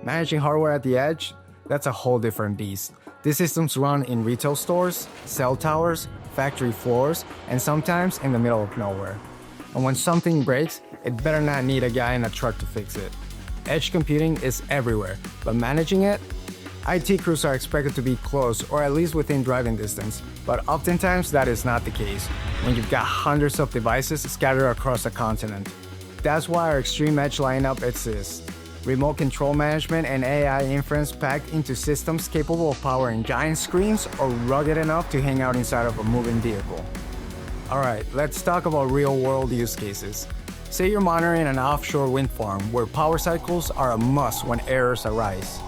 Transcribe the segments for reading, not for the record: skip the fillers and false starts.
Managing hardware at the edge, that's a whole different beast. These systems run in retail stores, cell towers, factory floors, and sometimes in the middle of nowhere. And when something breaks, it better not need a guy in a truck to fix it. Edge computing is everywhere, but managing it? IT crews are expected to be close or at least within driving distance, but oftentimes that is not the case when you've got hundreds of devices scattered across a continent. That's why our extremeEDGE lineup exists. Remote control management and AI inference packed into systems capable of powering giant screens or rugged enough to hang out inside of a moving vehicle. Alright, let's talk about real-world use cases. Say you're monitoring an offshore wind farm where power cycles are a must when errors arise.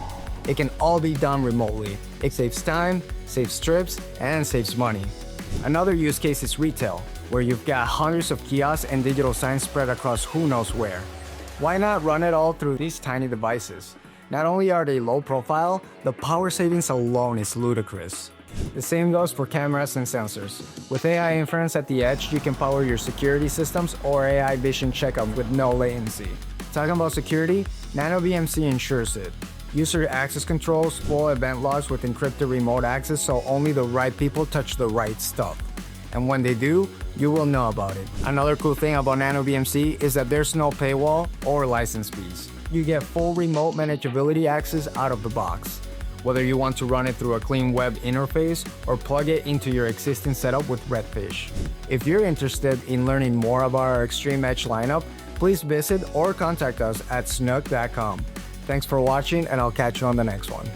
It can all be done remotely. It saves time, saves trips, and saves money. Another use case is retail, where you've got hundreds of kiosks and digital signs spread across who knows where. Why not run it all through these tiny devices? Not only are they low profile, the power savings alone is ludicrous. The same goes for cameras and sensors. With AI inference at the edge, you can power your security systems or AI vision checkup with no latency. Talking about security, NANO-BMC ensures it. User access controls full event logs with encrypted remote access so only the right people touch the right stuff. And when they do, you will know about it. Another cool thing about NANO-BMC is that there's no paywall or license fees. You get full remote manageability access out of the box. Whether you want to run it through a clean web interface or plug it into your existing setup with Redfish. If you're interested in learning more about our extremeEDGE lineup, please visit or contact us at SNUC.com. Thanks for watching, and I'll catch you on the next one.